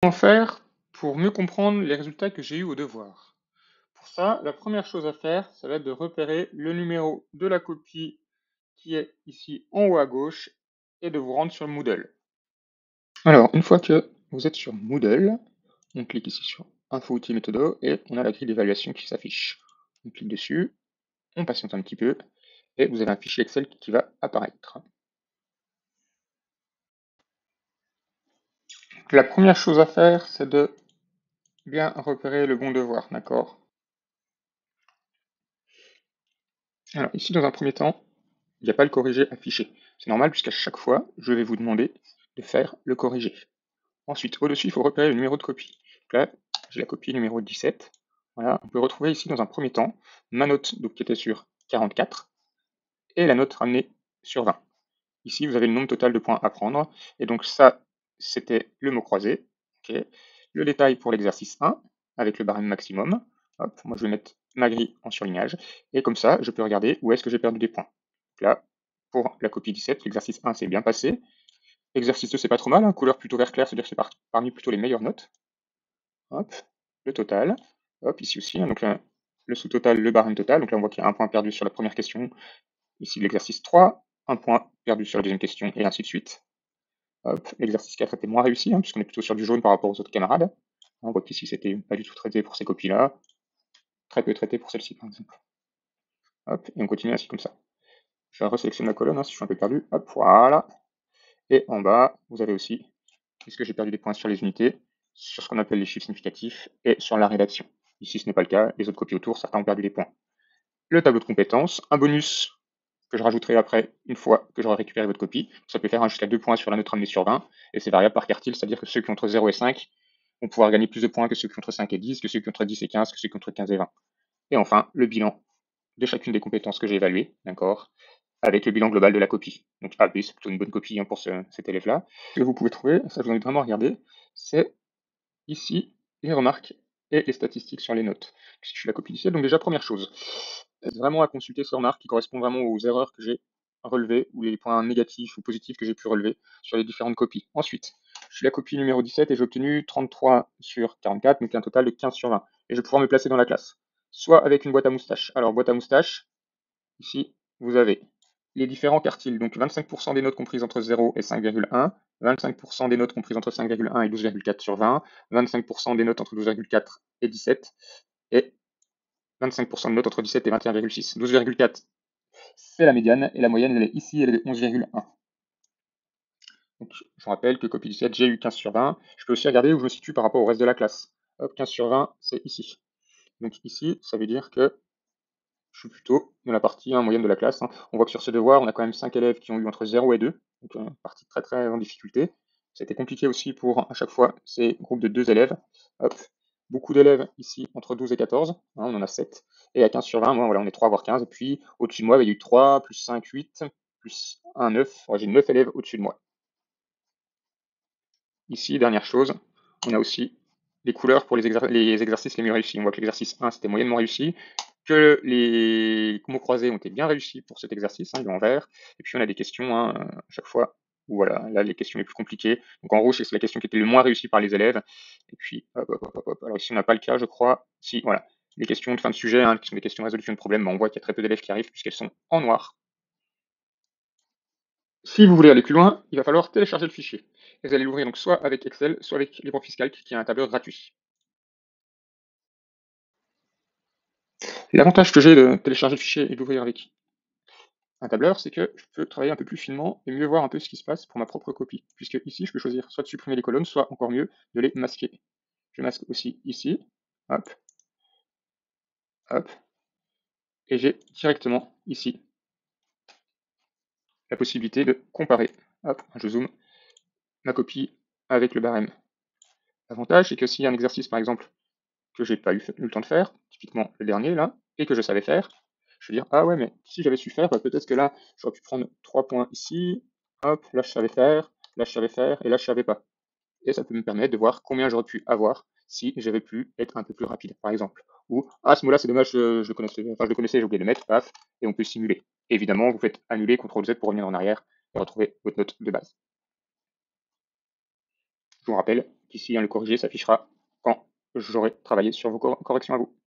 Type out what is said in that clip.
Comment faire pour mieux comprendre les résultats que j'ai eus au devoir? Pour ça, la première chose à faire, ça va être de repérer le numéro de la copie qui est ici en haut à gauche et de vous rendre sur Moodle. Alors, une fois que vous êtes sur Moodle, on clique ici sur Info outils méthodo et on a la grille d'évaluation qui s'affiche. On clique dessus, on patiente un petit peu et vous avez un fichier Excel qui va apparaître. La première chose à faire, c'est de bien repérer le bon devoir, d'accord? Alors ici, dans un premier temps, il n'y a pas le corrigé affiché. C'est normal puisqu'à chaque fois, je vais vous demander de faire le corrigé. Ensuite, au-dessus, il faut repérer le numéro de copie. Donc là, j'ai la copie numéro 17. Voilà, on peut retrouver ici dans un premier temps ma note donc, qui était sur 44 et la note ramenée sur 20. Ici, vous avez le nombre total de points à prendre. Et donc ça, c'était le mot croisé. Okay. Le détail pour l'exercice 1 avec le barème maximum. Hop, moi, je vais mettre ma grille en surlignage. Et comme ça, je peux regarder où est-ce que j'ai perdu des points. Donc là, pour la copie 17, l'exercice 1 s'est bien passé. L'exercice 2, c'est pas trop mal, hein, couleur plutôt vert clair, c'est-à-dire que c'est parmi plutôt les meilleures notes. Hop, le total. Hop, ici aussi, hein, donc là, le sous-total, le barème total. Donc là, on voit qu'il y a un point perdu sur la première question. Ici, l'exercice 3, un point perdu sur la deuxième question, et ainsi de suite. Hop, l'exercice 4 était moins réussi, hein, puisqu'on est plutôt sur du jaune par rapport aux autres camarades. On voit qu'ici, c'était pas du tout traité pour ces copies-là. Très peu traité pour celle-ci, par exemple. Hop, et on continue ainsi comme ça. Je resélectionne la colonne, hein, si je suis un peu perdu. Hop, voilà. Et en bas, vous avez aussi, est-ce que j'ai perdu des points sur les unités, sur ce qu'on appelle les chiffres significatifs, et sur la rédaction. Ici, ce n'est pas le cas. Les autres copies autour, certains ont perdu des points. Le tableau de compétences, un bonus que je rajouterai après, une fois que j'aurai récupéré votre copie. Ça peut faire jusqu'à 2 points sur la note ramenée sur 20, et c'est variable par quartile, c'est-à-dire que ceux qui ont entre 0 et 5 vont pouvoir gagner plus de points que ceux qui ont entre 5 et 10, que ceux qui ont entre 10 et 15, que ceux qui ont entre 15 et 20. Et enfin, le bilan de chacune des compétences que j'ai évaluées, d'accord, avec le bilan global de la copie. Donc A, B, c'est plutôt une bonne copie hein, pour cet élève-là. Ce que vous pouvez trouver, ça je vous invite vraiment à regarder, c'est ici les remarques et les statistiques sur les notes. Si je suis la copie initiale, donc déjà première chose, vraiment à consulter ces remarques qui correspondent vraiment aux erreurs que j'ai relevées ou les points négatifs ou positifs que j'ai pu relever sur les différentes copies. Ensuite, je suis la copie numéro 17 et j'ai obtenu 33 sur 44, donc un total de 15 sur 20. Et je vais pouvoir me placer dans la classe. Soit avec une boîte à moustache. Alors, boîte à moustache, ici, vous avez les différents quartiles, donc 25% des notes comprises entre 0 et 5,1, 25% des notes comprises entre 5,1 et 12,4 sur 20, 25% des notes entre 12,4 et 17, et 25% de notes entre 17 et 21,6. 12,4, c'est la médiane, et la moyenne, elle est ici, elle est de 11,1. Donc, je vous rappelle que copie 17, j'ai eu 15 sur 20. Je peux aussi regarder où je me situe par rapport au reste de la classe. Hop, 15 sur 20, c'est ici. Donc ici, ça veut dire que je suis plutôt dans la partie moyenne de la classe. On voit que sur ce devoir, on a quand même 5 élèves qui ont eu entre 0 et 2, donc une partie très très en difficulté. C'était compliqué aussi pour, à chaque fois, ces groupes de 2 élèves. Hop. Beaucoup d'élèves ici entre 12 et 14, on en a 7. Et à 15 sur 20, moi, voilà, on est 3 voire 15. Et puis au-dessus de moi, il y a eu 3, plus 5, 8, plus 1, 9. Ouais, j'ai 9 élèves au-dessus de moi. Ici, dernière chose, on a aussi les couleurs pour les exercices les mieux réussis. On voit que l'exercice 1, c'était moyennement réussi, que les mots croisés ont été bien réussis pour cet exercice, il est en vert, et puis on a des questions à chaque fois, où voilà, là les questions les plus compliquées, donc en rouge c'est la question qui était le moins réussie par les élèves, et puis hop, hop, hop, hop. Alors ici on n'a pas le cas je crois, si voilà, les questions de fin de sujet, qui sont des questions de résolution de problème, on voit qu'il y a très peu d'élèves qui arrivent puisqu'elles sont en noir. Si vous voulez aller plus loin, il va falloir télécharger le fichier. Et vous allez l'ouvrir donc soit avec Excel, soit avec LibreOffice qui est un tableur gratuit. L'avantage que j'ai de télécharger le fichier et d'ouvrir avec un tableur, c'est que je peux travailler un peu plus finement et mieux voir un peu ce qui se passe pour ma propre copie. Puisque ici, je peux choisir soit de supprimer les colonnes, soit encore mieux, de les masquer. Je masque aussi ici, hop, hop, et j'ai directement ici la possibilité de comparer. Hop, je zoome ma copie avec le barème. L'avantage, c'est que s'il y a un exercice, par exemple, que j'ai pas eu le temps de faire, typiquement le dernier là, et que je savais faire, je vais dire ah ouais mais si j'avais su faire, bah, peut-être que là j'aurais pu prendre 3 points ici, hop, là je savais faire, là je savais faire, et là je savais pas. Et ça peut me permettre de voir combien j'aurais pu avoir si j'avais pu être un peu plus rapide, par exemple. Ou ah ce mot-là c'est dommage, je le connaissais, enfin je le connaissais, j'ai oublié de le mettre, paf, et on peut simuler. Évidemment, vous faites annuler, CTRL Z pour revenir en arrière et retrouver votre note de base. Je vous rappelle, qu'ici, le corrigé s'affichera quand j'aurai travaillé sur vos corrections à vous.